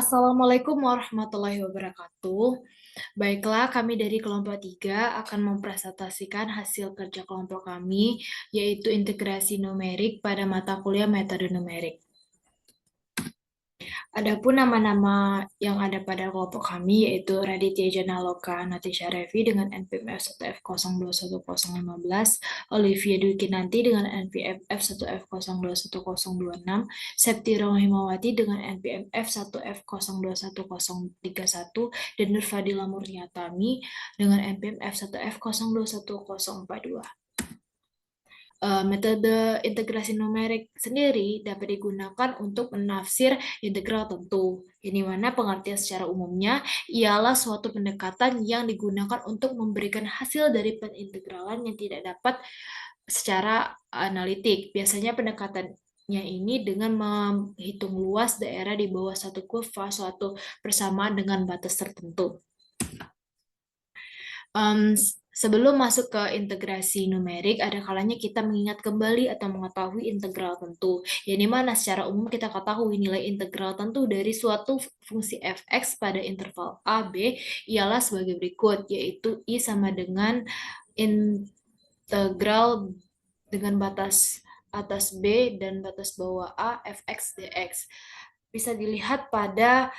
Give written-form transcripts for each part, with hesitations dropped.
Assalamualaikum warahmatullahi wabarakatuh. Baiklah, kami dari kelompok 3 akan mempresentasikan hasil kerja kelompok kami, yaitu integrasi numerik pada mata kuliah metode numerik. Adapun nama-nama yang ada pada kelompok kami yaitu Raditya Janaloka Natisha Revi dengan NPM F1F021015, Olivia Dwi Kinanti dengan NPM F1F021026, Septi Rohimawati dengan NPM F1F021031, dan Nurfadila Murniatami dengan NPM F1F021042. Metode integrasi numerik sendiri dapat digunakan untuk menafsir integral tentu, yang mana pengertian secara umumnya ialah suatu pendekatan yang digunakan untuk memberikan hasil dari penintegralan yang tidak dapat secara analitik. Biasanya pendekatannya ini dengan menghitung luas daerah di bawah satu kurva suatu persamaan dengan batas tertentu. Sebelum masuk ke integrasi numerik, ada kalanya kita mengingat kembali atau mengetahui integral tentu, yang dimana secara umum kita ketahui nilai integral tentu dari suatu fungsi f(x) pada interval a, b ialah sebagai berikut, yaitu i sama dengan integral dengan batas atas b dan batas bawah a f(x) dx. Bisa dilihat pada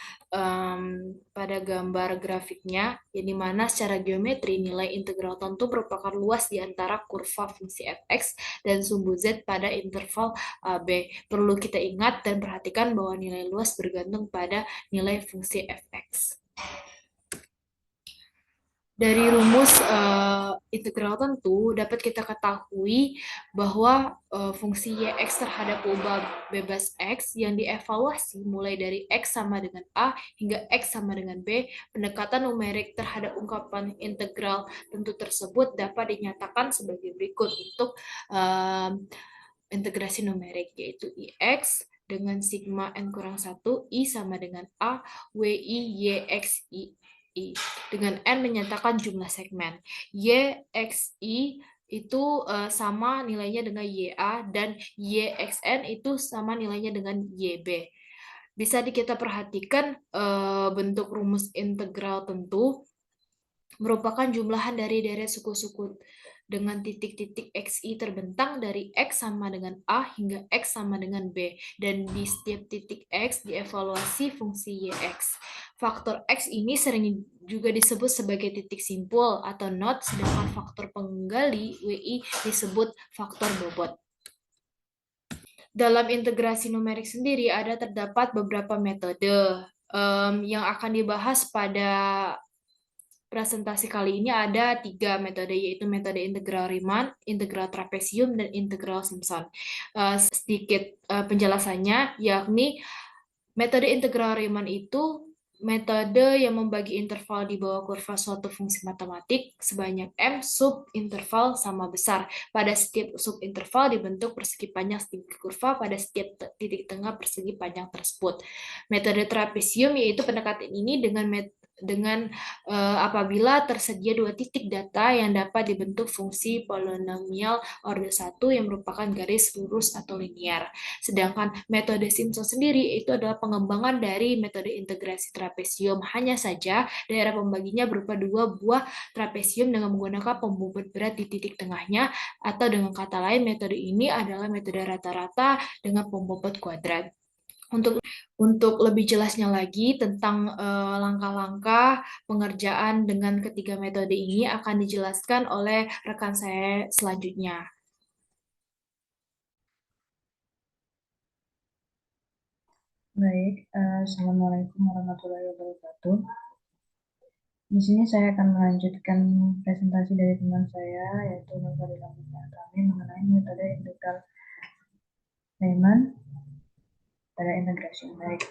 gambar grafiknya, yang dimana secara geometri nilai integral tentu merupakan luas di antara kurva fungsi f(x) dan sumbu z pada interval b. Perlu kita ingat dan perhatikan bahwa nilai luas bergantung pada nilai fungsi f(x). Dari rumus integral tentu dapat kita ketahui bahwa fungsi y(x) terhadap ubah bebas x yang dievaluasi mulai dari x sama dengan a hingga x sama dengan b, pendekatan numerik terhadap ungkapan integral tentu tersebut dapat dinyatakan sebagai berikut untuk integrasi numerik, yaitu ix dengan sigma n kurang 1, i sama dengan a, wi yx i, dengan n menyatakan jumlah segmen. Yxi itu sama nilainya dengan YA dan YXN itu sama nilainya dengan YB. Bisa kita perhatikan bentuk rumus integral tentu merupakan jumlahan dari deret suku-suku dengan titik-titik xi terbentang dari x sama dengan a hingga x sama dengan b, dan di setiap titik x dievaluasi fungsi yx. Faktor x ini sering juga disebut sebagai titik simpul atau not, sedangkan faktor penggali wi disebut faktor bobot. Dalam integrasi numerik sendiri terdapat beberapa metode yang akan dibahas pada presentasi kali ini. Ada 3 metode, yaitu metode integral Riemann, integral trapesium, dan integral Simpson. Sedikit penjelasannya, yakni metode integral Riemann itu metode yang membagi interval di bawah kurva suatu fungsi matematik sebanyak m subinterval sama besar. Pada setiap subinterval dibentuk persegi panjang sedikit kurva pada setiap titik tengah persegi panjang tersebut. Metode trapesium yaitu pendekatan ini dengan apabila tersedia 2 titik data yang dapat dibentuk fungsi polinomial order 1 yang merupakan garis lurus atau linear. Sedangkan metode Simpson sendiri itu adalah pengembangan dari metode integrasi trapesium. Hanya saja daerah pembaginya berupa 2 buah trapesium dengan menggunakan pembobot berat di titik tengahnya, atau dengan kata lain metode ini adalah metode rata-rata dengan pembobot kuadrat. Untuk lebih jelasnya lagi tentang langkah-langkah pengerjaan dengan ketiga metode ini akan dijelaskan oleh rekan saya selanjutnya. Baik, Assalamualaikum warahmatullahi wabarakatuh. Di sini saya akan melanjutkan presentasi dari teman saya, yaitu Nurfadila Murniatami, mengenai metode integral Riemann pada integrasi numerik.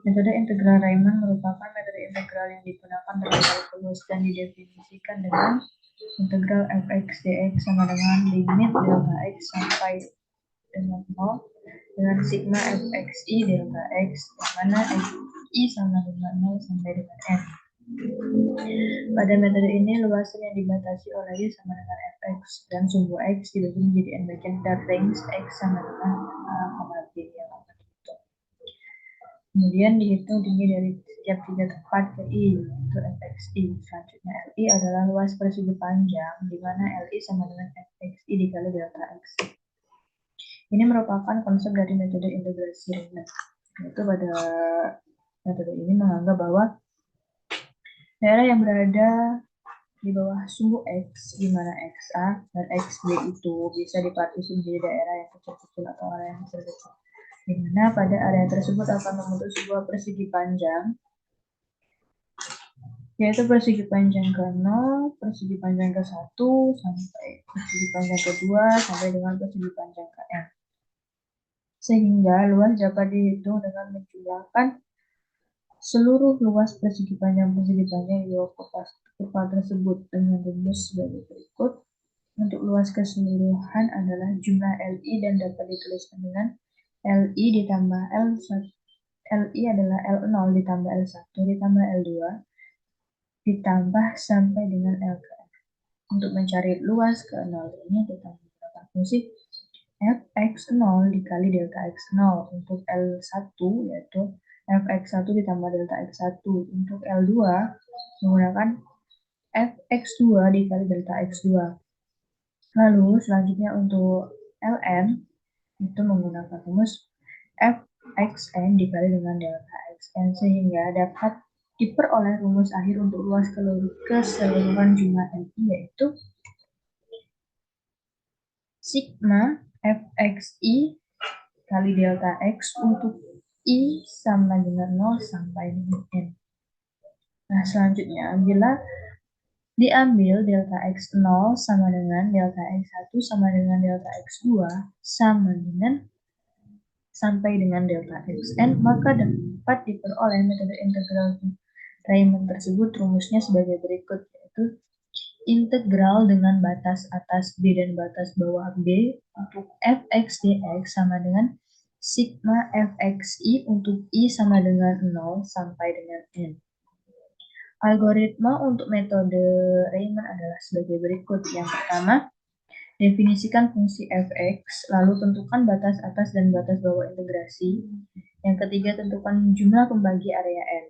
Metode integral Riemann merupakan metode integral yang digunakan dalam kalkulus dan didefinisikan dengan integral f(x) dx sama dengan limit delta x sampai dengan 0 dengan sigma fxi delta x, di mana xi sama dengan 0 sampai dengan n. Pada metode ini luasan yang dibatasi oleh y sama dengan fx dan sumbu x dibagi menjadi n bagian dan range x sama dengan a, b yang akan dihitung. Kemudian dihitung tinggi dari setiap tiga tempat ke I, yaitu fxi. Selanjutnya Li adalah luas persegi panjang, di mana Li sama dengan fxi dikali delta x. Ini merupakan konsep dari metode integrasi Riemann. Yaitu pada metode ini menganggap bahwa daerah yang berada di bawah sumbu X, di mana XA dan XB itu bisa dipartisi menjadi daerah yang kecil-kecil atau area yang kecil-kecil. Di mana pada area tersebut akan membentuk sebuah persegi panjang, yaitu persegi panjang ke-0, persegi panjang ke-1, sampai persegi panjang ke-2, sampai dengan persegi panjang ke-n. Sehingga luas dapat dihitung dengan menjumlahkan seluruh luas persegi panjang di bawah kurva tersebut dengan rumus sebagai berikut. Untuk luas keseluruhan adalah jumlah Li dan dapat dituliskan dengan Li ditambah L1. Li adalah L0 ditambah L1 ditambah L2 ditambah sampai dengan L ke N. Untuk mencari luas ke 0 ini kita menggunakan fungsi fx0 dikali delta x0. Untuk L1 yaitu fx1 ditambah delta x1. Untuk L2 menggunakan fx2 dikali delta x2. Lalu selanjutnya untuk Ln itu menggunakan rumus fxn dikali dengan delta xn, sehingga dapat diperoleh rumus akhir untuk luas keseluruhan jumlah Li, yaitu sigma fxi kali delta x untuk I sama dengan 0 sampai dengan N. Nah, selanjutnya bila diambil delta x0 sama dengan delta x1 sama dengan delta x2 sama dengan sampai dengan delta xn, maka dapat diperoleh metode integral Riemann tersebut. Rumusnya sebagai berikut, yaitu integral dengan batas atas B dan batas bawah B untuk fx dx sama dengan sigma fxi untuk I sama dengan 0 sampai dengan N. Algoritma untuk metode Riemann adalah sebagai berikut. Yang pertama, definisikan fungsi fx, lalu tentukan batas atas dan batas bawah integrasi. Yang ketiga, tentukan jumlah pembagi area N.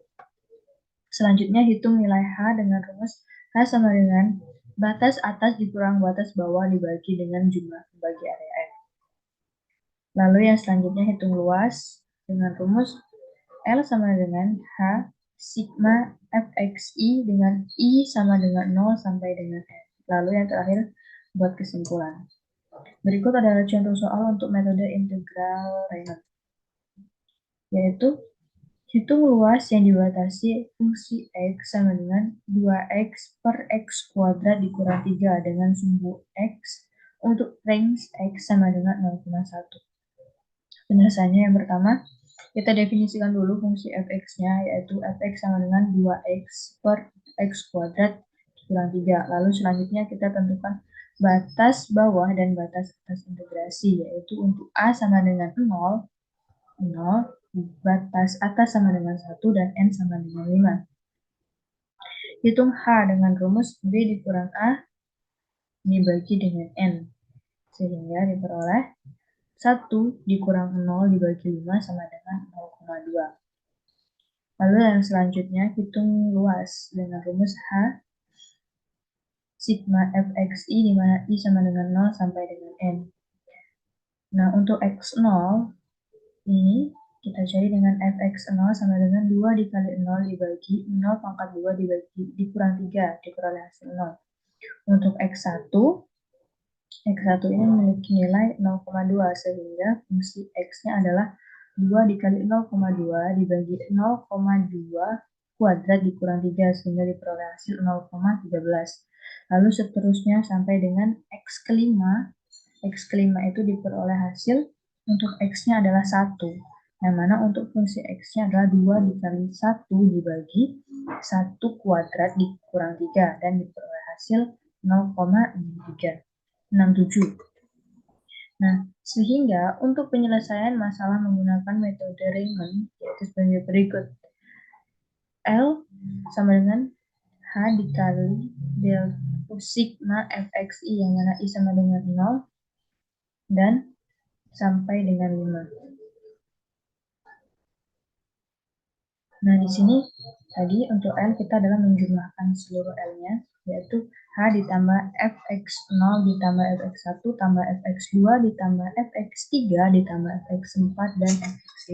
Selanjutnya, hitung nilai H dengan rumus H sama dengan batas atas dikurang batas bawah dibagi dengan jumlah pembagi area N. Lalu yang selanjutnya, hitung luas dengan rumus L sama dengan H sigma fxi dengan I sama dengan 0 sampai dengan N. Lalu yang terakhir, buat kesimpulan. Berikut adalah contoh soal untuk metode integral Riemann, yaitu hitung luas yang dibatasi fungsi X sama dengan 2X per X kuadrat dikurang 3 dengan sumbu X untuk range X sama dengan 0,1. Penjelasannya yang pertama, kita definisikan dulu fungsi fx-nya, yaitu fx sama dengan 2x per x kuadrat dikurang 3. Lalu selanjutnya kita tentukan batas bawah dan batas atas integrasi, yaitu untuk A sama dengan 0, batas atas sama dengan 1, dan N sama dengan 5. Hitung H dengan rumus B dikurang A dibagi dengan N, sehingga diperoleh 1 dikurang 0 dibagi 5 sama dengan 0,2. Lalu yang selanjutnya, hitung luas dengan rumus H sigma fxi di mana I sama dengan 0 sampai dengan N. Nah, untuk x0 ini kita cari dengan fx0 sama dengan 2 dikali 0 dibagi 0 pangkat 2 dibagi dikurang 3 diperoleh hasil 0. Untuk x1 ini memiliki nilai 0,2, sehingga fungsi x-nya adalah 2 dikali 0,2 dibagi 0,2 kuadrat dikurang 3, sehingga diperoleh hasil 0,13. Lalu seterusnya sampai dengan x kelima. X kelima itu diperoleh hasil untuk x-nya adalah 1. Yang mana untuk fungsi x-nya adalah 2 dikali 1 dibagi 1 kuadrat dikurang 3, dan diperoleh hasil 0,67. Nah, sehingga untuk penyelesaian masalah menggunakan metode Riemann, yaitu sebagai berikut. L sama dengan H dikali delta sigma fxi, yang mana I sama dengan 0, dan sampai dengan 5. Nah, di sini tadi untuk L kita adalah menjumlahkan seluruh L-nya, yaitu H ditambah fx0 ditambah fx1 tambah fx2 ditambah fx3 ditambah fx4 dan fx5.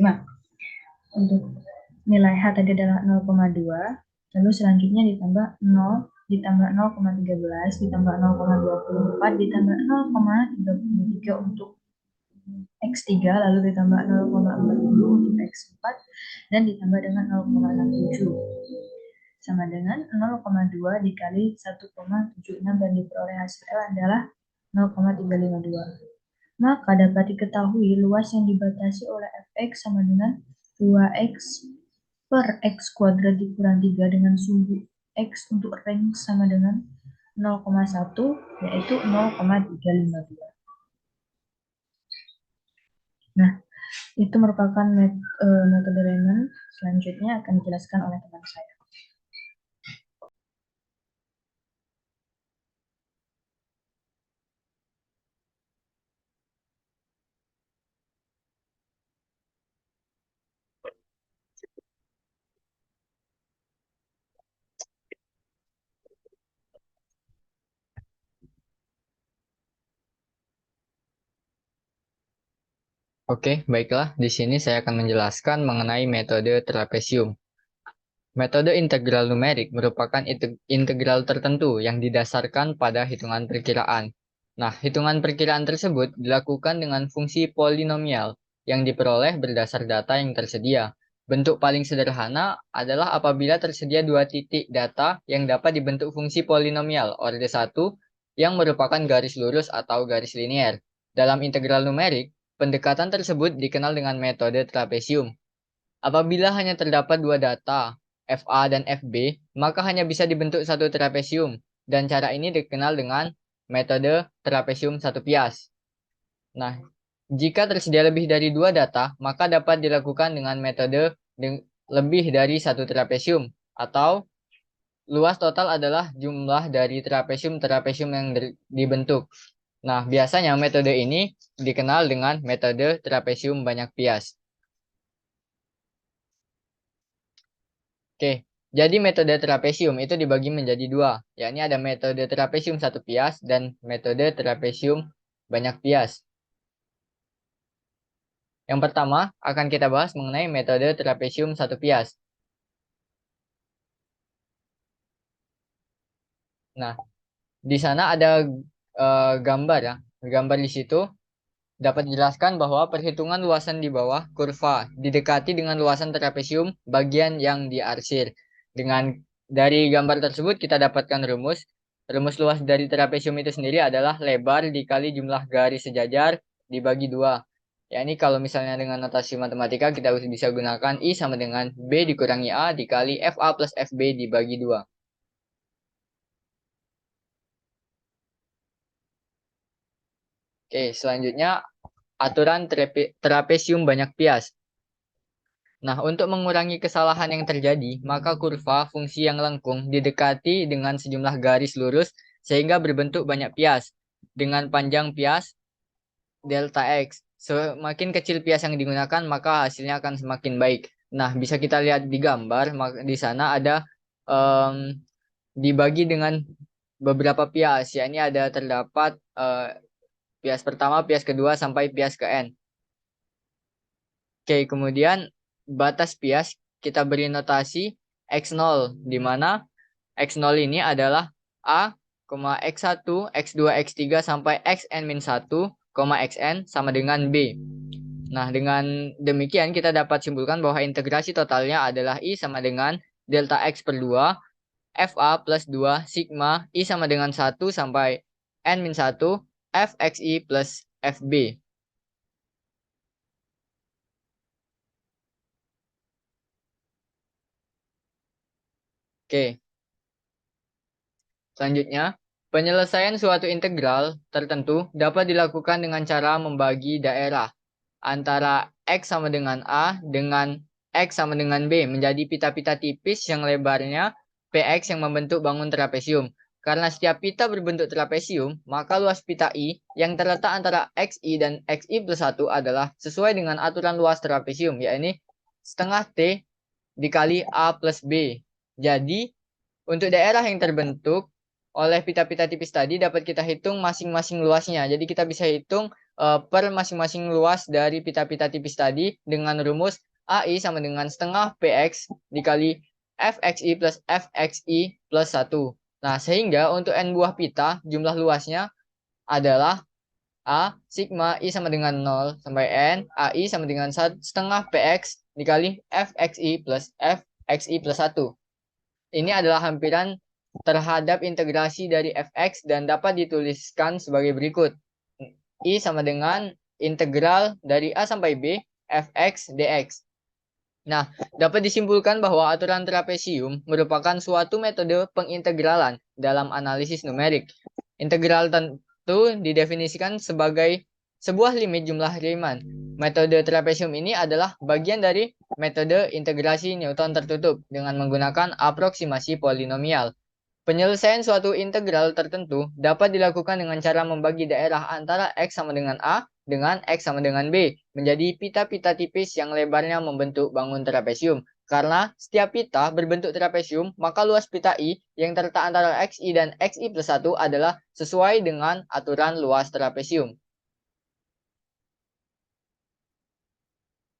Untuk nilai H tadi adalah 0,2, lalu selanjutnya ditambah 0 ditambah 0,13 ditambah 0,24 ditambah 0,33 untuk X3, lalu ditambah 0,40 untuk X4, dan ditambah dengan 0,67. Sama dengan 0,2 dikali 1,76 dan diperoleh hasil L adalah 0,352. Maka dapat diketahui luas yang dibatasi oleh fx sama dengan 2x per x kuadrat dikurang 3 dengan sumbu x untuk range sama dengan 0,1 yaitu 0,352. Nah, itu merupakan metode Riemann. Selanjutnya akan dijelaskan oleh teman saya. Oke, baiklah. Di sini saya akan menjelaskan mengenai metode trapesium. Metode integral numerik merupakan integral tertentu yang didasarkan pada hitungan perkiraan. Nah, hitungan perkiraan tersebut dilakukan dengan fungsi polinomial yang diperoleh berdasar data yang tersedia. Bentuk paling sederhana adalah apabila tersedia dua titik data yang dapat dibentuk fungsi polinomial orde 1 yang merupakan garis lurus atau garis linier. Dalam integral numerik, pendekatan tersebut dikenal dengan metode trapesium. Apabila hanya terdapat dua data, FA dan FB, maka hanya bisa dibentuk satu trapesium, dan cara ini dikenal dengan metode trapesium satu pias. Nah, jika tersedia lebih dari dua data, maka dapat dilakukan dengan metode lebih dari satu trapesium, atau luas total adalah jumlah dari trapesium-trapesium yang dibentuk. Nah, biasanya metode ini dikenal dengan metode trapesium banyak pias. Oke, jadi metode trapesium itu dibagi menjadi dua, yakni ada metode trapesium satu pias dan metode trapesium banyak pias. Yang pertama akan kita bahas mengenai metode trapesium satu pias. Nah, di sana ada gambar ya. Gambar di situ dapat dijelaskan bahwa perhitungan luasan di bawah kurva didekati dengan luasan trapesium bagian yang diarsir. Dari gambar tersebut kita dapatkan rumus. Rumus luas dari trapesium itu sendiri adalah lebar dikali jumlah garis sejajar dibagi 2. Ya, ini kalau misalnya dengan notasi matematika kita bisa gunakan I sama dengan B dikurangi A dikali FA plus FB dibagi 2. Oke, selanjutnya aturan trapesium banyak pias. Nah, untuk mengurangi kesalahan yang terjadi, maka kurva fungsi yang lengkung didekati dengan sejumlah garis lurus sehingga berbentuk banyak pias dengan panjang pias delta X. Semakin kecil pias yang digunakan, maka hasilnya akan semakin baik. Nah, bisa kita lihat di gambar, di sana ada dibagi dengan beberapa pias, yakni ada terdapat pias pertama, pias kedua, sampai pias ke N. Oke, kemudian batas pias kita beri notasi X0, di mana X0 ini adalah A, X1, X2, X3 sampai Xn-1, Xn sama dengan B. Nah, dengan demikian kita dapat simpulkan bahwa integrasi totalnya adalah I sama dengan delta X per 2, FA plus 2, sigma, I sama dengan 1 sampai N-1, Fxi plus Fb. Oke. Selanjutnya, penyelesaian suatu integral tertentu dapat dilakukan dengan cara membagi daerah antara X sama dengan A dengan X sama dengan B menjadi pita-pita tipis yang lebarnya PX yang membentuk bangun trapesium. Karena setiap pita berbentuk trapesium, maka luas pita I yang terletak antara XI dan XI plus 1 adalah sesuai dengan aturan luas trapesium, yakni setengah T dikali A plus B. Jadi, untuk daerah yang terbentuk oleh pita-pita tipis tadi dapat kita hitung masing-masing luasnya. Jadi kita bisa hitung per masing-masing luas dari pita-pita tipis tadi dengan rumus AI sama dengan setengah PX dikali FXI plus FXI plus 1. Nah, sehingga untuk N buah pita jumlah luasnya adalah A sigma I sama dengan 0 sampai N, AI sama dengan setengah PX dikali FXI plus FXI plus 1. Ini adalah hampiran terhadap integrasi dari fx dan dapat dituliskan sebagai berikut. I sama dengan integral dari A sampai B fx dx. Nah, dapat disimpulkan bahwa aturan trapesium merupakan suatu metode pengintegralan dalam analisis numerik. Integral tentu didefinisikan sebagai sebuah limit jumlah Riemann. Metode trapesium ini adalah bagian dari metode integrasi Newton tertutup dengan menggunakan aproksimasi polinomial. Penyelesaian suatu integral tertentu dapat dilakukan dengan cara membagi daerah antara X sama dengan A dengan X sama dengan B menjadi pita-pita tipis yang lebarnya membentuk bangun trapesium. Karena setiap pita berbentuk trapesium, maka luas pita I yang terletak antara XI dan XI plus 1 adalah sesuai dengan aturan luas trapesium.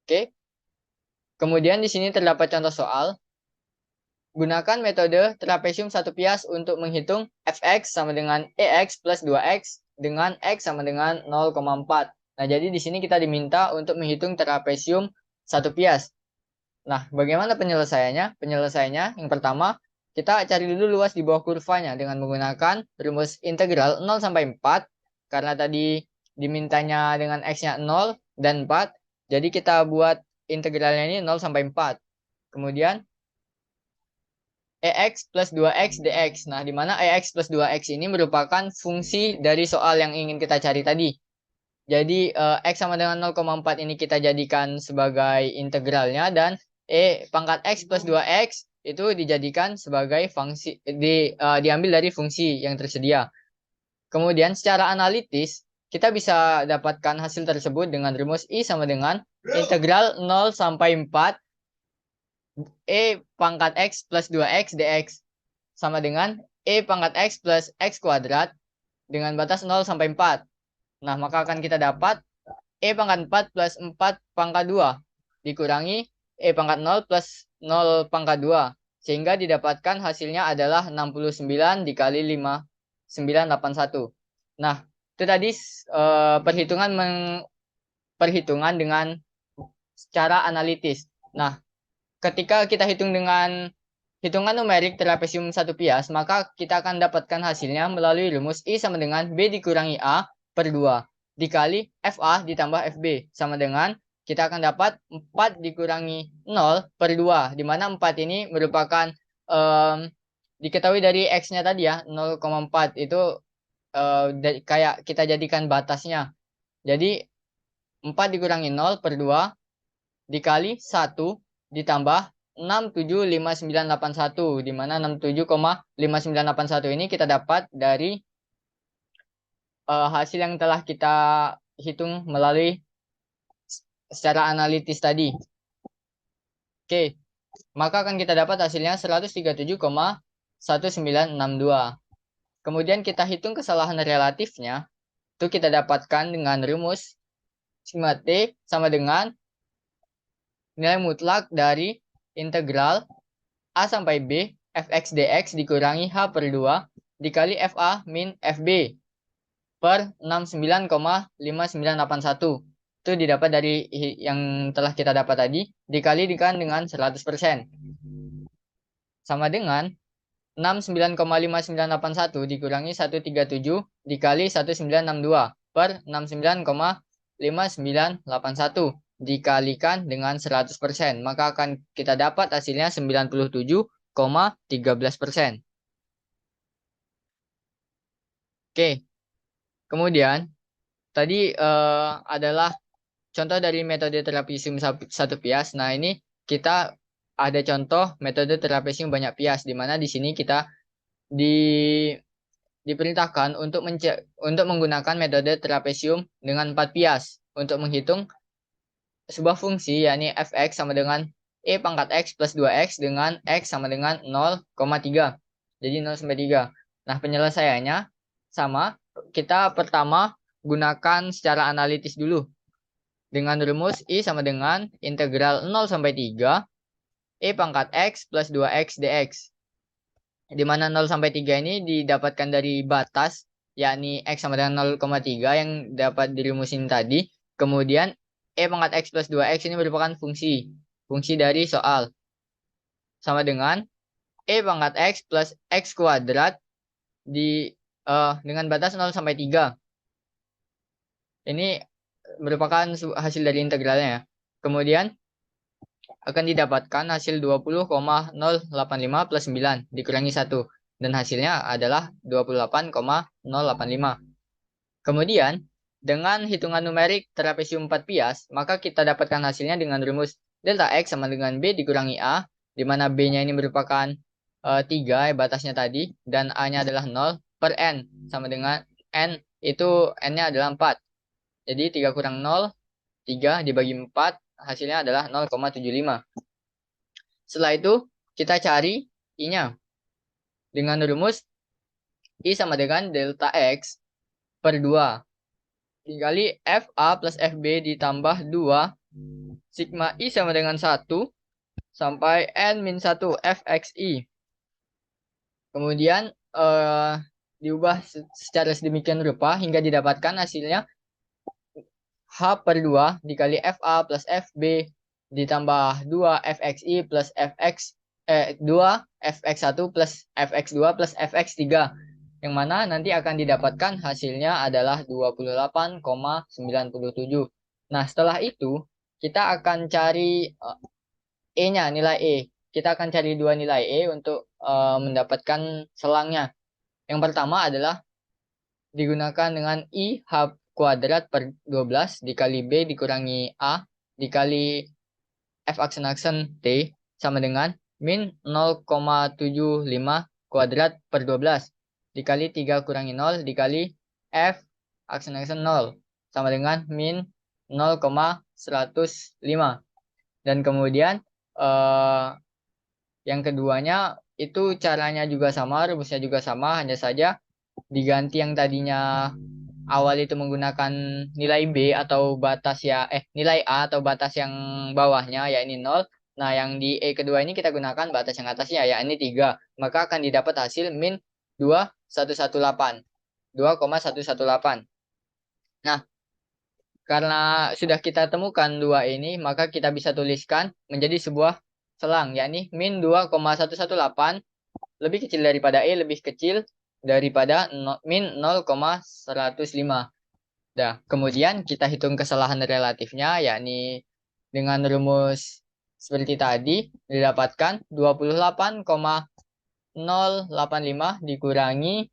Oke. Kemudian di sini terdapat contoh soal. Gunakan metode trapesium satu pias untuk menghitung fx sama dengan EX plus 2x dengan x sama dengan 0,4. Nah, jadi di sini kita diminta untuk menghitung trapesium satu pias. Nah, bagaimana penyelesaiannya? Penyelesaiannya yang pertama, kita cari dulu luas di bawah kurvanya dengan menggunakan rumus integral 0 sampai 4. Karena tadi dimintanya dengan x-nya 0 dan 4. Jadi kita buat integralnya ini 0 sampai 4. Kemudian EX plus 2X dx. Nah, di mana EX plus 2X ini merupakan fungsi dari soal yang ingin kita cari tadi. Jadi, X sama dengan 0,4 ini kita jadikan sebagai integralnya, dan E pangkat X plus 2X itu dijadikan sebagai fungsi, diambil dari fungsi yang tersedia. Kemudian, secara analitis, kita bisa dapatkan hasil tersebut dengan rumus I sama dengan integral 0 sampai 4 E pangkat X plus 2X dx sama dengan E pangkat X plus X kuadrat dengan batas 0 sampai 4. Nah, maka akan kita dapat E pangkat 4 plus 4 pangkat 2 dikurangi E pangkat 0 plus 0 pangkat 2. Sehingga didapatkan hasilnya adalah 69 dikali 5, 981. Nah, itu tadi perhitungan dengan secara analitis. Nah, ketika kita hitung dengan hitungan numerik trapesium satu pias, maka kita akan dapatkan hasilnya melalui rumus I sama dengan B dikurangi A per 2 dikali FA ditambah FB sama dengan kita akan dapat 4 dikurangi 0 per 2, di mana 4 ini merupakan diketahui dari X-nya tadi ya, 0,4 itu kayak kita jadikan batasnya. Jadi 4 dikurangi 0 per 2 dikali 1 ditambah 675981, di mana 67,5981 ini kita dapat dari hasil yang telah kita hitung melalui secara analitis tadi. Oke, maka akan kita dapat hasilnya 137,1962. Kemudian kita hitung kesalahan relatifnya, itu kita dapatkan dengan rumus sigma T sama dengan nilai mutlak dari integral A sampai B fx dx dikurangi H per 2 dikali FA min FB per 69,5981. Itu didapat dari yang telah kita dapat tadi dikali dengan 100%. Sama dengan 69,5981 dikurangi 137 dikali 1962 per 69,5981 dikalikan dengan 100%, maka akan kita dapat hasilnya 97,13%. Oke, kemudian tadi adalah contoh dari metode trapesium satu pias. Nah, ini kita ada contoh metode trapesium banyak pias, di mana di sini kita diperintahkan untuk menggunakan metode trapesium dengan 4 pias untuk menghitung sebuah fungsi, yakni fx sama dengan E pangkat X plus 2X dengan X sama dengan 0,3. Jadi 0 sampai 3. Nah, penyelesaiannya sama. Kita pertama gunakan secara analitis dulu. Dengan rumus I sama dengan integral 0 sampai 3 E pangkat X plus 2X dx. Di mana 0 sampai 3 ini didapatkan dari batas, yakni X sama dengan 0,3 yang dapat dirumusin tadi. Kemudian E pangkat X plus 2X ini merupakan fungsi dari soal. Sama dengan E pangkat X plus X kuadrat dengan batas 0 sampai 3. Ini merupakan hasil dari integralnya ya. Kemudian akan didapatkan hasil 20,085 plus 9 dikurangi 1. Dan hasilnya adalah 28,085. Kemudian, dengan hitungan numerik trapesium 4 pias, maka kita dapatkan hasilnya dengan rumus delta X sama dengan B dikurangi A, di mana B-nya ini merupakan 3, batasnya tadi, dan A-nya adalah 0 per N, sama dengan N, itu N-nya adalah 4. Jadi 3 kurang 0, 3 dibagi 4, hasilnya adalah 0,75. Setelah itu, kita cari I-nya. Dengan rumus I sama dengan delta X per 2. Dikali FA plus FB ditambah 2. Sigma I sama dengan 1. Sampai N-1 FXI. Kemudian diubah secara sedemikian rupa hingga didapatkan hasilnya H per 2 dikali FA plus FB ditambah 2 FXI plus 2 FX1 plus FX2 plus FX3, yang mana nanti akan didapatkan hasilnya adalah 28,97. Nah, setelah itu kita akan cari E-nya, nilai E. Kita akan cari dua nilai E untuk mendapatkan selangnya. Yang pertama adalah digunakan dengan I H kuadrat per 12 dikali B dikurangi A dikali F aksen T sama dengan min 0,75 kuadrat per 12 dikali 3 kurangi 0 dikali F aksen 0 sama dengan min 0,105. Dan kemudian yang keduanya itu caranya juga sama, rumusnya juga sama, hanya saja diganti yang tadinya awal itu menggunakan nilai B atau batas ya nilai A atau batas yang bawahnya ya ini 0. Nah, yang di E kedua ini kita gunakan batas yang atasnya ya ini 3. Maka akan didapat hasil min 2,118. 2,118. Nah, karena sudah kita temukan dua ini, maka kita bisa tuliskan menjadi sebuah selang yakni min 2,118 lebih kecil daripada E, lebih kecil daripada min 0,105. Nah, kemudian kita hitung kesalahan relatifnya, yakni dengan rumus seperti tadi, didapatkan 28,085 dikurangi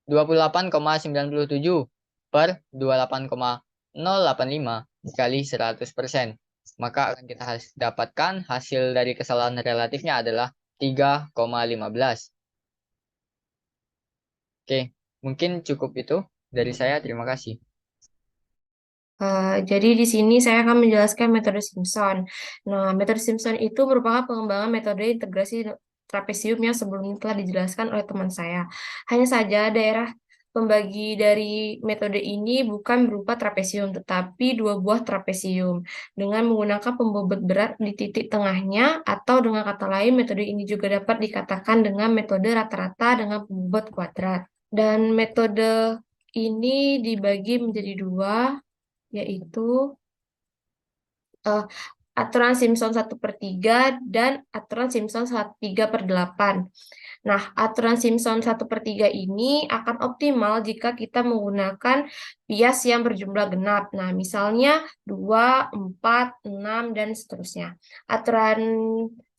28,97 per 28,085 dikali 100%. Maka akan kita dapatkan hasil dari kesalahan relatifnya adalah 3,15. Oke, mungkin cukup itu dari saya. Terima kasih. Jadi di sini saya akan menjelaskan metode Simpson. Nah, metode Simpson itu merupakan pengembangan metode integrasi trapesium yang sebelumnya telah dijelaskan oleh teman saya. Hanya saja daerah pembagi dari metode ini bukan berupa trapesium, tetapi dua buah trapesium dengan menggunakan pembobot berat di titik tengahnya, atau dengan kata lain metode ini juga dapat dikatakan dengan metode rata-rata dengan pembobot kuadrat. Dan metode ini dibagi menjadi dua, yaitu aturan Simpson 1/3 dan aturan Simpson 3/8. Nah, aturan Simpson 1/3 ini akan optimal jika kita menggunakan bias yang berjumlah genap. Nah, misalnya 2, 4, 6, dan seterusnya. Aturan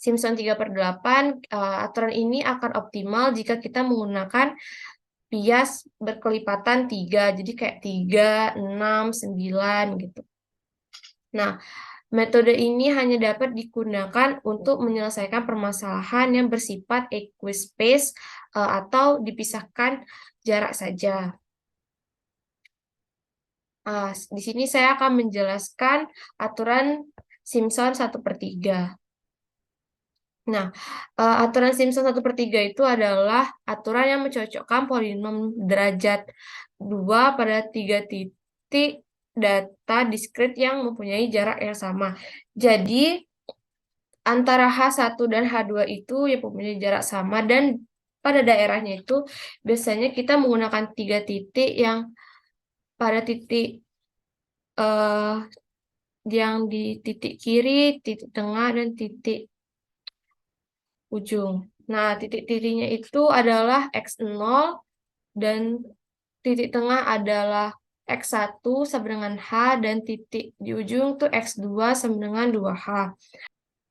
Simpson 3/8, aturan ini akan optimal jika kita menggunakan bias berkelipatan 3, jadi kayak 3, 6, 9 gitu. Nah, metode ini hanya dapat digunakan untuk menyelesaikan permasalahan yang bersifat equispace atau dipisahkan jarak saja. Di sini saya akan menjelaskan aturan Simpson 1/3. Nah, aturan Simpson 1/3 itu adalah aturan yang mencocokkan polinom derajat 2 pada 3 titik data diskrit yang mempunyai jarak yang sama. Jadi, antara H1 dan H2 itu yang mempunyai jarak sama, dan pada daerahnya itu biasanya kita menggunakan 3 titik yang pada titik yang di titik kiri, titik tengah, dan titik ujung. Nah, titik-titiknya itu adalah X0 dan titik tengah adalah X1 sama dengan H, dan titik di ujung tuh X2 sama dengan 2H.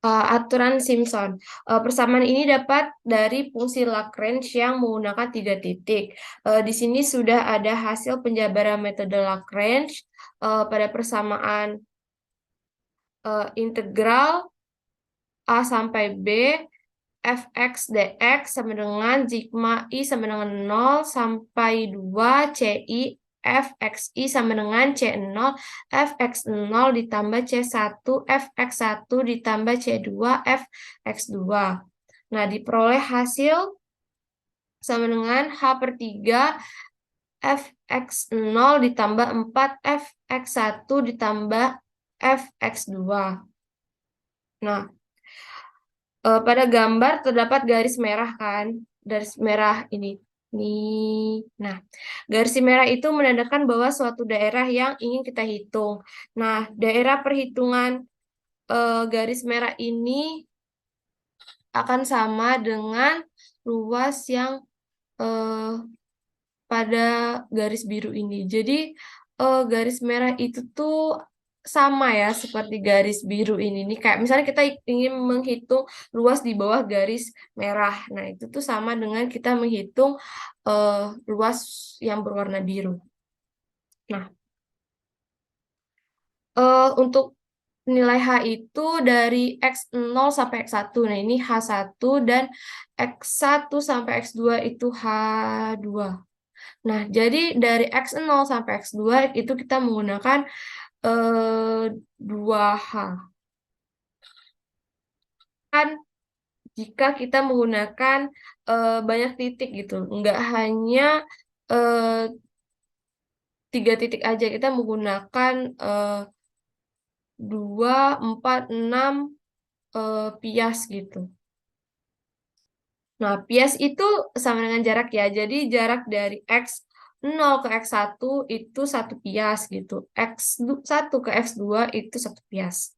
Aturan Simpson. Persamaan ini dapat dari fungsi Lagrange yang menggunakan 3 titik. Di sini sudah ada hasil penjabaran metode Lagrange pada persamaan integral A sampai B fx dx sama dengan sigma i sama dengan 0 sampai 2 ci fxi sama dengan c0 fx0 ditambah c1 fx1 ditambah c2 fx2. Nah, diperoleh hasil sama dengan h/3 fx0 ditambah 4 fx1 ditambah fx2. Nah, pada gambar terdapat garis merah kan, garis merah ini. Nah, garis merah itu menandakan bahwa suatu daerah yang ingin kita hitung. Nah, daerah perhitungan garis merah ini akan sama dengan luas yang pada garis biru ini. Jadi, garis merah itu tuh sama ya seperti garis biru ini. Nih, kayak misalnya kita ingin menghitung luas di bawah garis merah. Nah, itu tuh sama dengan kita menghitung luas yang berwarna biru. Nah, untuk nilai H itu dari X0 sampai X1. Nah, ini H1 dan X1 sampai X2 itu H2. Nah, jadi dari X0 sampai X2 itu kita menggunakan 2H. Kan jika kita menggunakan banyak titik gitu, nggak hanya 3 titik aja, kita menggunakan 2, 4, 6 pias gitu. Nah, pias itu sama dengan jarak ya. Jadi jarak dari X0 ke X1 itu 1 pias gitu. X1 ke X2 itu 1 pias.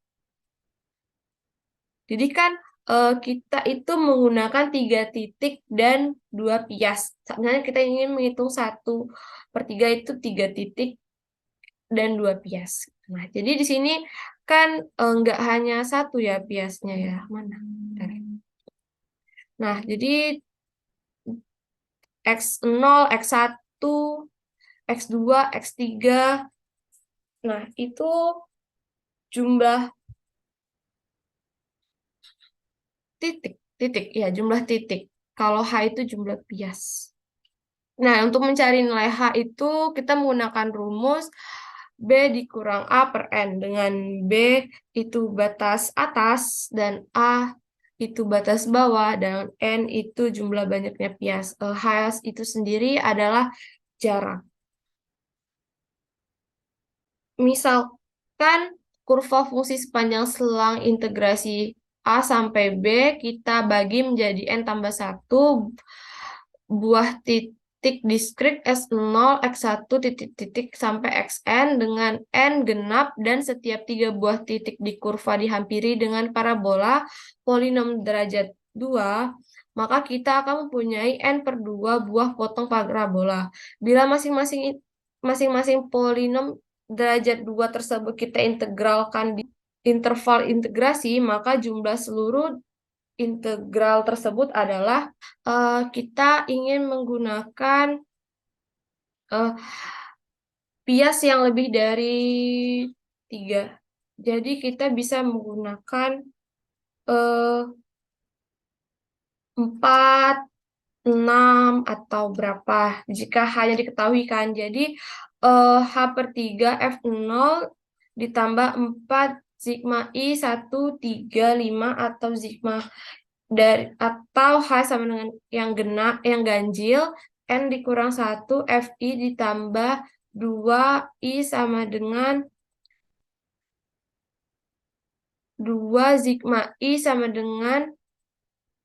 Jadi kan kita itu menggunakan 3 titik dan 2 pias. Misalnya kita ingin menghitung 1/3 itu 3 titik dan 2 pias. Nah, jadi di sini kan nggak hanya 1 ya piasnya ya. Mana? Bentar. Nah, jadi X0, X1, X2, X3. Nah, itu jumlah titik, ya jumlah titik. Kalau H itu jumlah pias. Nah, untuk mencari nilai H itu kita menggunakan rumus B dikurang A per N, dengan B itu batas atas dan A itu batas bawah, dan N itu jumlah banyaknya pias. H itu sendiri adalah jarak. Misalkan kurva fungsi sepanjang selang integrasi A sampai B kita bagi menjadi N tambah 1 buah titik diskrit S0, X1, titik-titik sampai Xn dengan N genap, dan setiap 3 buah titik di kurva dihampiri dengan parabola polinom derajat 2, maka kita akan mempunyai N/2 buah potong parabola. Bila masing-masing polinom derajat 2 tersebut kita integralkan di interval integrasi, maka jumlah seluruh integral tersebut adalah kita ingin menggunakan pias yang lebih dari 3. Jadi kita bisa menggunakan 4, 6, atau berapa jika hanya diketahui kan. Jadi H/3 F0 ditambah 4 sigma I 1, 3, 5 atau sigma atau H sama dengan yang ganjil, N dikurang 1, FI ditambah 2, I sama dengan 2, sigma I sama dengan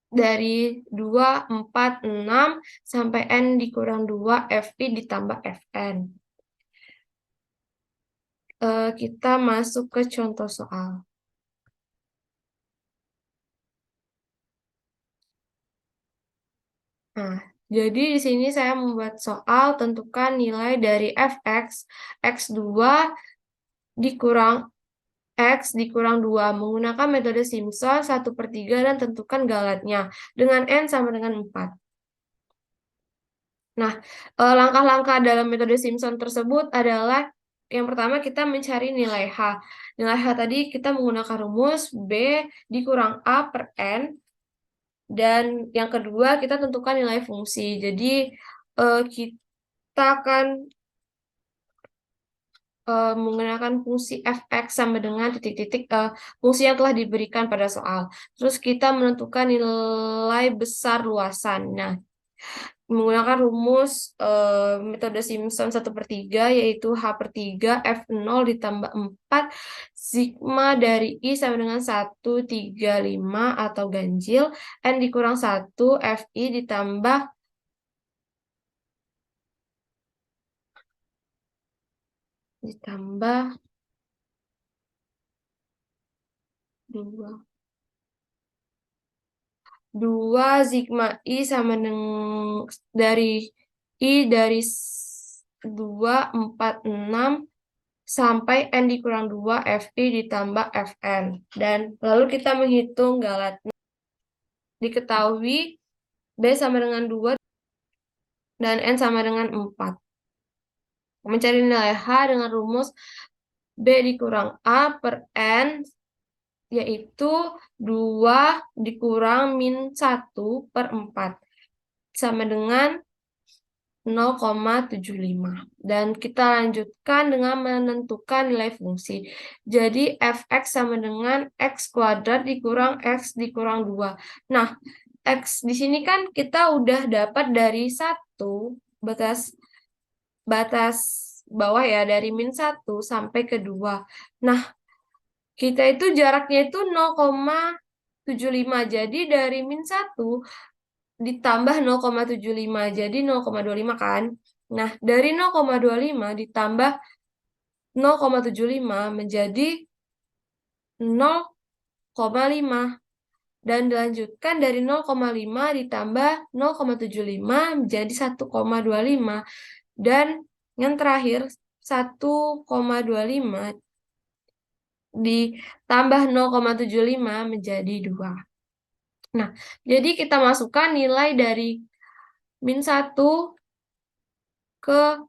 dari 2, 4, 6, sampai N dikurang 2, FI ditambah FN. Kita masuk ke contoh soal. Nah, jadi di sini saya membuat soal tentukan nilai dari fx, x2 dikurang x dikurang 2 menggunakan metode Simpson 1/3 dan tentukan galatnya dengan N sama dengan 4. Nah, langkah-langkah dalam metode Simpson tersebut adalah yang pertama kita mencari nilai H. Nilai H tadi kita menggunakan rumus B dikurang A per N. Dan yang kedua kita tentukan nilai fungsi. Jadi kita akan menggunakan fungsi fx sama dengan titik-titik fungsi yang telah diberikan pada soal. Terus kita menentukan nilai besar luasan. Nah, menggunakan rumus metode Simpson 1/3 yaitu H/3 F0 ditambah 4 sigma dari I sama dengan 1/35 atau ganjil N dikurang 1 FI ditambah 2 sigma I sama dengan dari I dari 2, 4, 6 sampai N dikurang 2 FI ditambah FN. Dan lalu kita menghitung galatnya. Diketahui B sama dengan 2 dan N sama dengan 4. Mencari nilai H dengan rumus B dikurang A per N yaitu 2 dikurang min 1 per 4 sama dengan 0,75. Dan kita lanjutkan dengan menentukan nilai fungsi. Jadi fx sama dengan x kuadrat dikurang x dikurang 2. Nah, x di sini kan kita udah dapat dari 1 batas bawah ya, dari min 1 sampai ke 2. Nah, kita itu jaraknya itu 0,75. Jadi dari min 1 ditambah 0,75. Jadi 0,25 kan. Nah, dari 0,25 ditambah 0,75 menjadi 0,5. Dan dilanjutkan dari 0,5 ditambah 0,75 menjadi 1,25. Dan yang terakhir 1,25 ditambah 0,75 menjadi 2. Nah, jadi kita masukkan nilai dari min 1 ke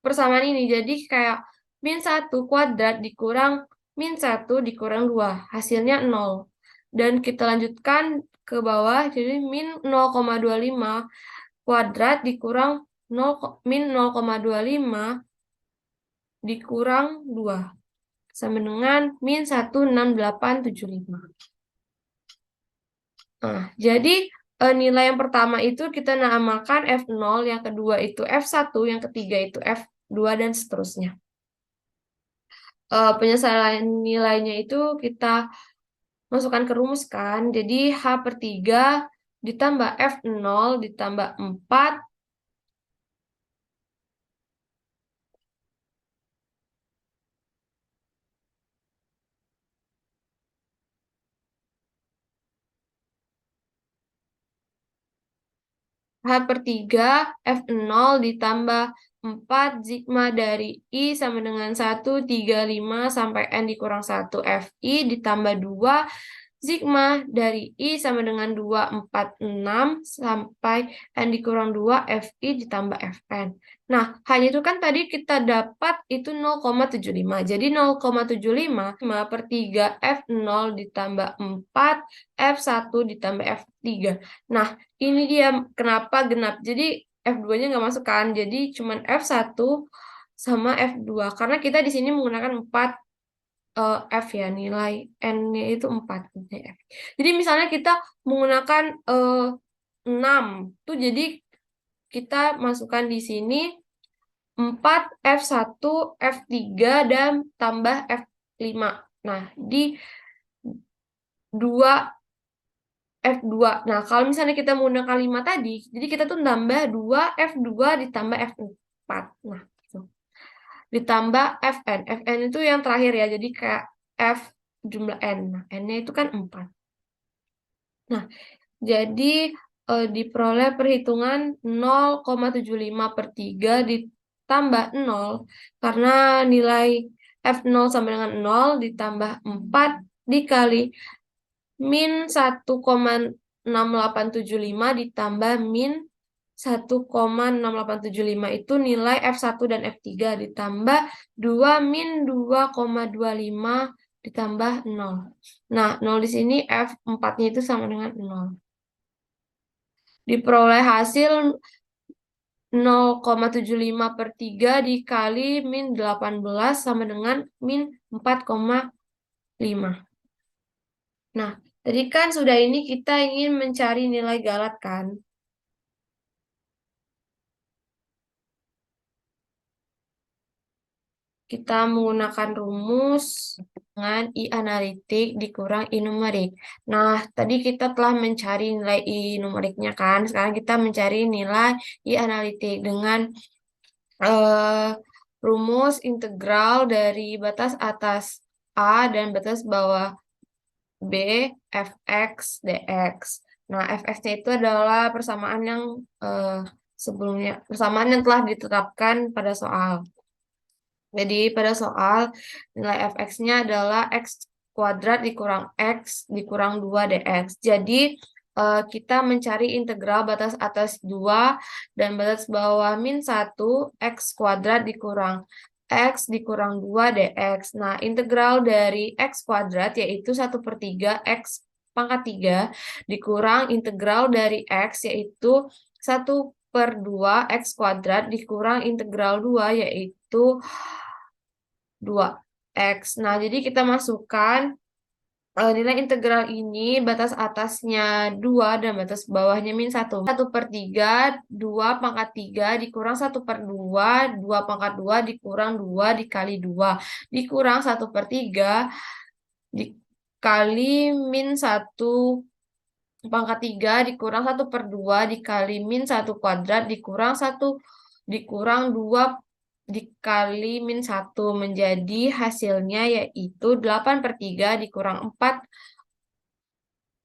persamaan ini. Jadi kayak min 1 kuadrat dikurang min 1 dikurang 2. Hasilnya 0. Dan kita lanjutkan ke bawah. Jadi min 0,25 kuadrat dikurang min 0,25 dikurang 2. Sama dengan min 16875. Nah, jadi nilai yang pertama itu kita namakan F0, yang kedua itu F1, yang ketiga itu F2, dan seterusnya. Penyelesaian nilainya itu kita masukkan ke rumus kan. Jadi H/3 ditambah F0 ditambah 4 H/3 F0 ditambah 4 sigma dari I sama dengan 135 sampai N dikurang 1 FI ditambah 2 sigma dari I sama dengan 246 sampai N dikurang 2 FI ditambah FN. Nah, hanya itu kan tadi kita dapat itu 0,75. Jadi 0,75 per 3 F0 ditambah 4 F1 ditambah F3. Nah, ini dia kenapa genap. Jadi F2-nya nggak masuk kan. Jadi cuman F1 sama F2. Karena kita di sini menggunakan 4 F ya, nilai N-nya itu 4. F. Jadi misalnya kita menggunakan 6, tuh jadi kita masukkan di sini 4, F1, F3, dan tambah F5. Nah, di 2 F2. Nah, kalau misalnya kita menggunakan 5 tadi, jadi kita tuh nambah 2 F2 ditambah F4. Nah, gitu. Ditambah Fn. Fn itu yang terakhir ya, jadi kayak F jumlah N. Nah, N-nya itu kan 4. Nah, jadi diperoleh perhitungan 0,75/3 ditambah 0, karena nilai F0 sama dengan 0 ditambah 4 dikali min 1,6875 ditambah min 1,6875 itu nilai F1 dan F3 ditambah 2 min 2,25 ditambah 0. Nah, 0 di sini F4-nya itu sama dengan 0. Diperoleh hasil 0,75/3 dikali min 18 sama dengan min 4,5. Nah, tadi kan sudah ini kita ingin mencari nilai galat kan? Kita menggunakan rumus dengan I analitik dikurang I numerik. Nah, tadi kita telah mencari nilai I numeriknya kan? Sekarang kita mencari nilai I analitik dengan rumus integral dari batas atas A dan batas bawah B fx dx. Nah, fx-nya itu adalah persamaan yang sebelumnya, persamaan yang telah ditetapkan pada soal. Jadi pada soal nilai fx-nya adalah x kuadrat dikurang x dikurang 2 dx. Jadi kita mencari integral batas atas 2 dan batas bawah min 1 x kuadrat dikurang x dikurang 2 dx. Nah, integral dari x kuadrat yaitu 1/3 x pangkat 3 dikurang integral dari x yaitu 1/2 x kuadrat dikurang integral 2 yaitu 2x. Nah, jadi kita masukkan nilai integral ini batas atasnya 2 dan batas bawahnya min 1. 1/3, 2 pangkat 3 dikurang 1/2, 2 pangkat 2 dikurang 2 dikali 2. Dikurang 1/3 dikali min 1 pangkat 3 dikurang 1/2 dikali min 1 kuadrat dikurang 1 dikurang 2 dikali min 1 menjadi hasilnya yaitu 8/3 dikurang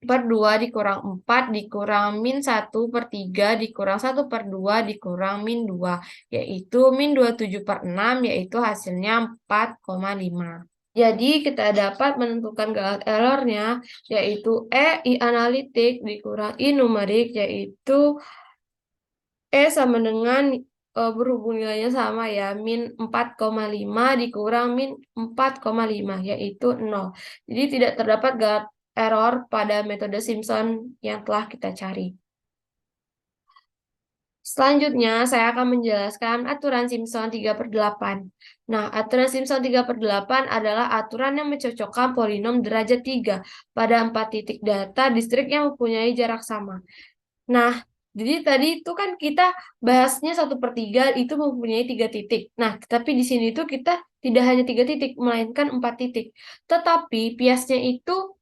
4/2 dikurang 4 dikurang min 1/3 dikurang 1/2 dikurang min 2 yaitu min 27/6 yaitu hasilnya 4,5. Jadi kita dapat menentukan galat errornya yaitu I analitik dikurang I numerik yaitu sama dengan berhubung nilainya sama ya, min 4,5 dikurang min 4,5 yaitu 0. Jadi tidak terdapat galat error pada metode Simpson yang telah kita cari. Selanjutnya, saya akan menjelaskan aturan Simpson 3/8. Nah, aturan Simpson 3/8 adalah aturan yang mencocokkan polinom derajat 3 pada 4 titik data distrik yang mempunyai jarak sama. Nah, jadi tadi itu kan kita bahasnya 1/3 itu mempunyai 3 titik. Nah, tapi di sini itu kita tidak hanya 3 titik, melainkan 4 titik. Tetapi biasnya itu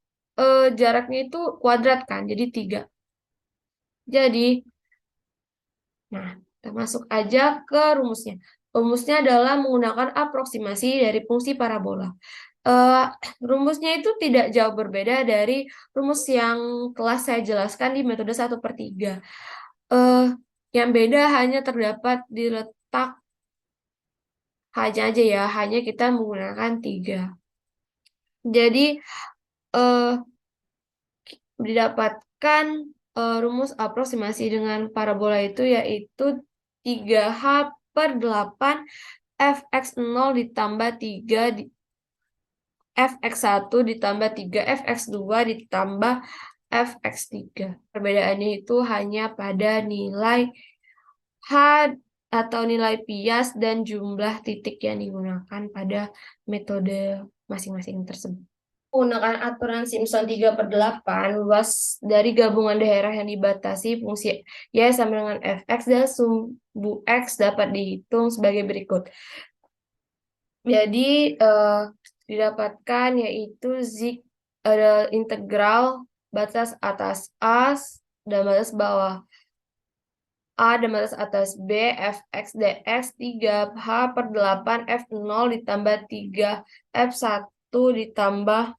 jaraknya itu kuadrat kan, jadi 3. Jadi, nah, kita masuk aja ke rumusnya. Rumusnya adalah menggunakan aproksimasi dari fungsi parabola. Rumusnya itu tidak jauh berbeda dari rumus yang telah saya jelaskan di metode 1/3. Yang beda hanya terdapat di letak hanya aja ya, hanya kita menggunakan 3. Jadi didapatkan rumus aproksimasi dengan parabola itu yaitu 3h/8 fx0 ditambah 3 fx1 ditambah 3 fx2 ditambah fx3. Perbedaannya itu hanya pada nilai h atau nilai bias dan jumlah titik yang digunakan pada metode masing-masing tersebut. Menggunakan aturan Simpson 3/8, luas dari gabungan daerah yang dibatasi fungsi Y sama dengan fx dan sumbu x dapat dihitung sebagai berikut. Jadi didapatkan yaitu integral batas atas A dan batas bawah A dan batas atas B, fx dx 3h/8 f0 ditambah 3f1 ditambah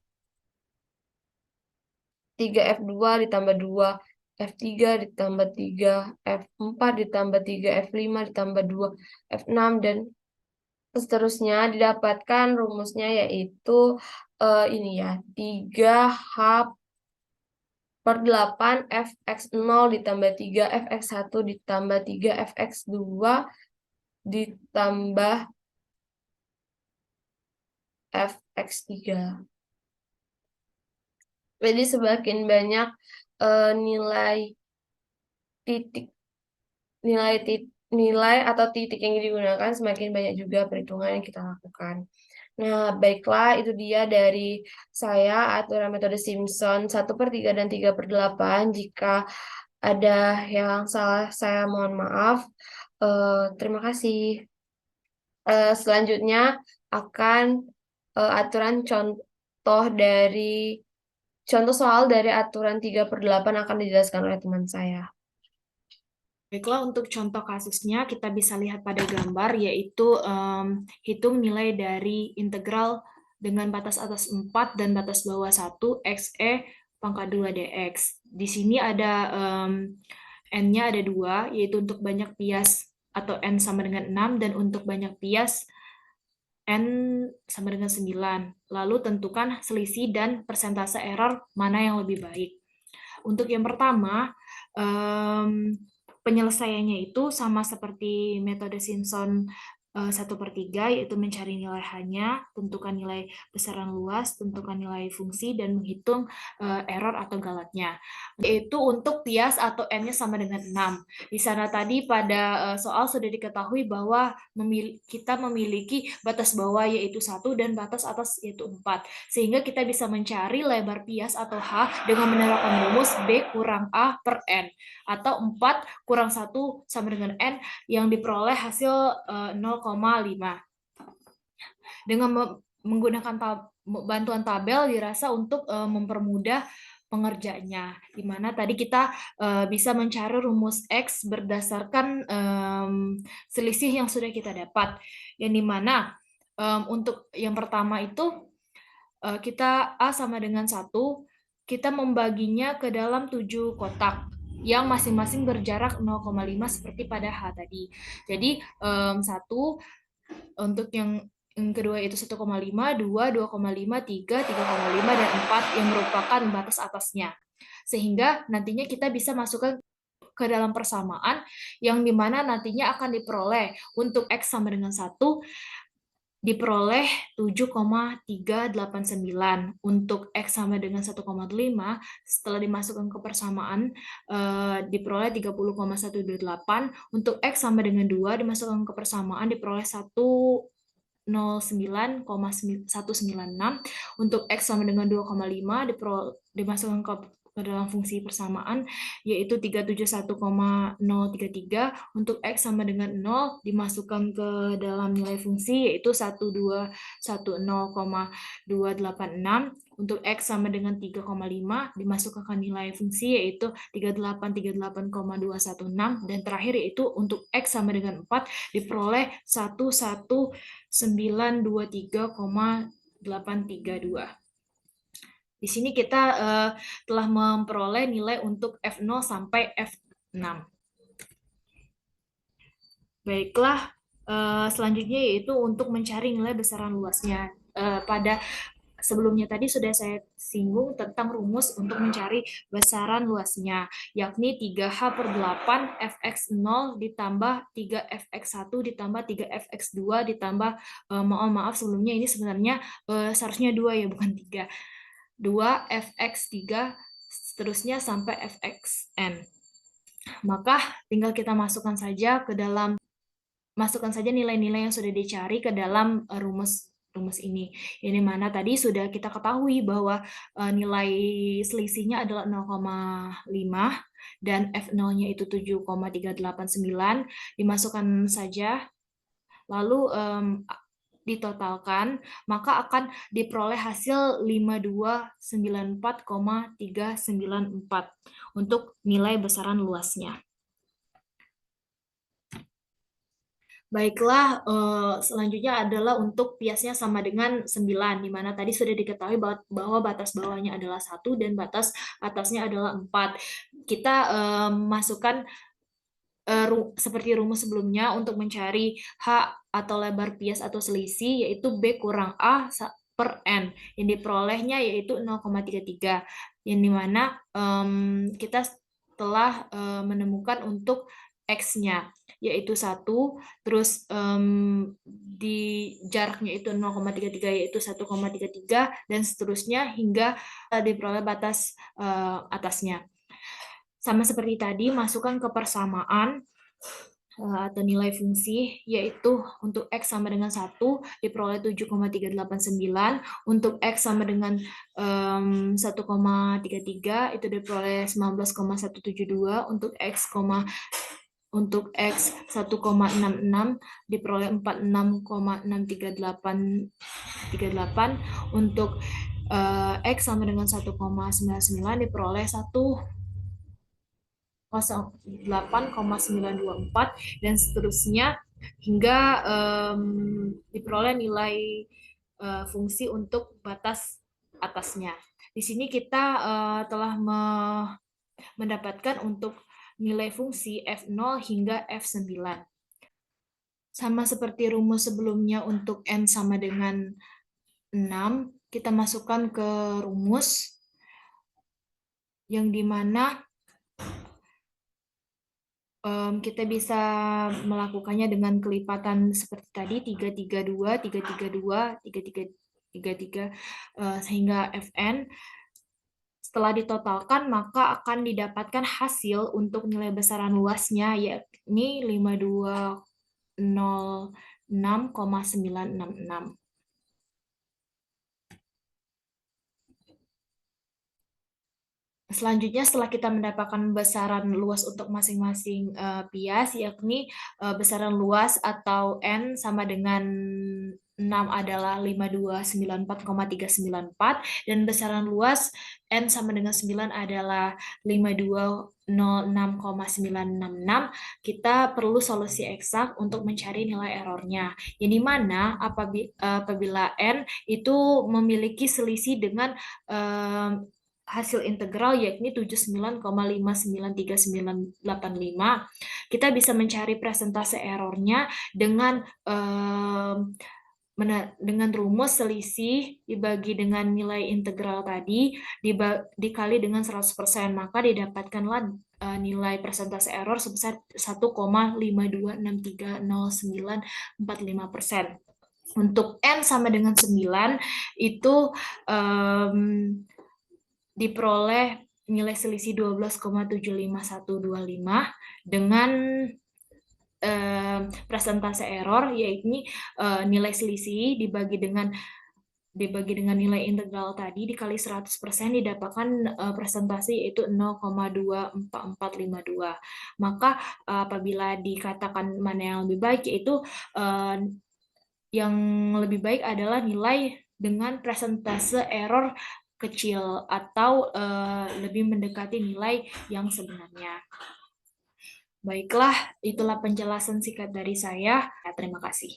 3f2 ditambah 2 f3 ditambah 3 f4 ditambah 3 f5 ditambah 2 f6 dan seterusnya. Didapatkan rumusnya yaitu ini ya, 3h/8 fx0 ditambah 3 fx1 ditambah 3 fx2 ditambah fx3. Jadi semakin banyak nilai atau titik yang digunakan, semakin banyak juga perhitungan yang kita lakukan. Nah, baiklah, itu dia dari saya aturan metode Simpson 1/3 dan 3/8. Jika ada yang salah, saya mohon maaf. Terima kasih. Selanjutnya akan aturan contoh soal dari aturan 3/8 akan dijelaskan oleh teman saya. Baiklah, untuk contoh kasusnya kita bisa lihat pada gambar, yaitu hitung nilai dari integral dengan batas atas 4 dan batas bawah 1 xe pangkat 2 dx. Di sini ada n-nya ada 2, yaitu untuk banyak bias atau n sama dengan 6, dan untuk banyak bias n sama dengan 9. Lalu tentukan selisih dan persentase error mana yang lebih baik. Untuk yang pertama, penyelesaiannya itu sama seperti metode Simpson 1/3, yaitu mencari nilai hanya, tentukan nilai besaran luas, tentukan nilai fungsi, dan menghitung error atau galatnya. Yaitu untuk bias atau n-nya sama dengan 6. Di sana tadi pada soal sudah diketahui bahwa kita memiliki batas bawah yaitu 1 dan batas atas yaitu 4. Sehingga kita bisa mencari lebar bias atau H dengan menerapkan rumus B kurang A per N, atau 4 kurang 1 sama dengan N yang diperoleh hasil 0,5. Dengan menggunakan bantuan tabel dirasa untuk mempermudah pengerjanya, di mana tadi kita bisa mencari rumus X berdasarkan selisih yang sudah kita dapat, yang dimana untuk yang pertama itu kita A sama dengan 1, kita membaginya ke dalam 7 kotak yang masing-masing berjarak 0,5 seperti pada H tadi. Jadi 1 untuk yang kedua itu 1,5, 2, 2,5, 3, 3,5, dan 4 yang merupakan batas atasnya. Sehingga nantinya kita bisa masukkan ke dalam persamaan yang dimana nantinya akan diperoleh untuk X sama dengan 1 diperoleh 7,389. Untuk X sama dengan 1,5 setelah dimasukkan ke persamaan diperoleh 30,128. Untuk X sama dengan 2 dimasukkan ke persamaan diperoleh 109,196. Untuk X sama dengan 2,5 dimasukkan ke dalam fungsi persamaan yaitu 371,033. Untuk X sama dengan 0 dimasukkan ke dalam nilai fungsi yaitu 1210,286. Untuk X sama dengan 3,5 dimasukkan ke nilai fungsi yaitu 3838,216. Dan terakhir yaitu untuk X sama dengan 4 diperoleh 11923,832. Di sini kita telah memperoleh nilai untuk F0 sampai F6. Baiklah, selanjutnya yaitu untuk mencari nilai besaran luasnya. Pada sebelumnya tadi sudah saya singgung tentang rumus untuk mencari besaran luasnya, yakni 3h/8 fx0 ditambah 3fx1 ditambah 3fx2 ditambah, mohon maaf sebelumnya ini sebenarnya seharusnya 2 ya, bukan 3. 2 fx3 seterusnya sampai fxn. Maka tinggal kita masukkan saja ke dalam masukkan saja nilai-nilai yang sudah dicari ke dalam rumus ini. Ini mana tadi sudah kita ketahui bahwa nilai selisihnya adalah 0,5 dan F0-nya itu 7,389. Dimasukkan saja, lalu ditotalkan, maka akan diperoleh hasil 5294,394 untuk nilai besaran luasnya. Baiklah, selanjutnya adalah untuk biasnya sama dengan 9, di mana tadi sudah diketahui bahwa batas bawahnya adalah 1 dan batas atasnya adalah 4. Kita masukkan seperti rumus sebelumnya untuk mencari H atau lebar bias atau selisih, yaitu B kurang A per N. Yang diperolehnya yaitu 0,33, yang dimana kita telah menemukan untuk X-nya, yaitu 1, terus di jaraknya itu 0,33 yaitu 1,33, dan seterusnya hingga diperoleh batas atasnya. Sama seperti tadi, masukkan ke persamaan atau nilai fungsi, yaitu untuk X sama dengan 1 diperoleh 7,389, untuk X sama dengan 1,33 itu diperoleh 19,172, untuk X 1,66 diperoleh 46,638, untuk X sama dengan 1,99 diperoleh 8,924, dan seterusnya hingga diperoleh nilai fungsi untuk batas atasnya. Di sini kita telah mendapatkan untuk nilai fungsi F0 hingga F9. Sama seperti rumus sebelumnya untuk N sama dengan 6, kita masukkan ke rumus yang dimana kita bisa melakukannya dengan kelipatan seperti tadi 332, 332, 333 sehingga Fn. Setelah ditotalkan, maka akan didapatkan hasil untuk nilai besaran luasnya, yakni 5206,966. Selanjutnya, setelah kita mendapatkan besaran luas untuk masing-masing bias, yakni besaran luas atau N sama dengan 6 adalah 5294,394, dan besaran luas N sama dengan 9 adalah 5206,966, kita perlu solusi eksak untuk mencari nilai errornya. Yang dimana apabila N itu memiliki selisih dengan hasil integral yakni 79,5938985, kita bisa mencari persentase errornya dengan rumus selisih dibagi dengan nilai integral tadi dikali dengan 100%, maka didapatkanlah nilai persentase error sebesar 1,52630945%. Untuk N sama dengan 9 itu diperoleh nilai selisih 12,75125 dengan persentase error, yaitu nilai selisih dibagi dengan nilai integral tadi dikali 100%, didapatkan persentase yaitu 0,24452. Maka apabila dikatakan mana yang lebih baik, yaitu yang lebih baik adalah nilai dengan persentase error kecil atau lebih mendekati nilai yang sebenarnya. Baiklah, itulah penjelasan singkat dari saya. Terima kasih.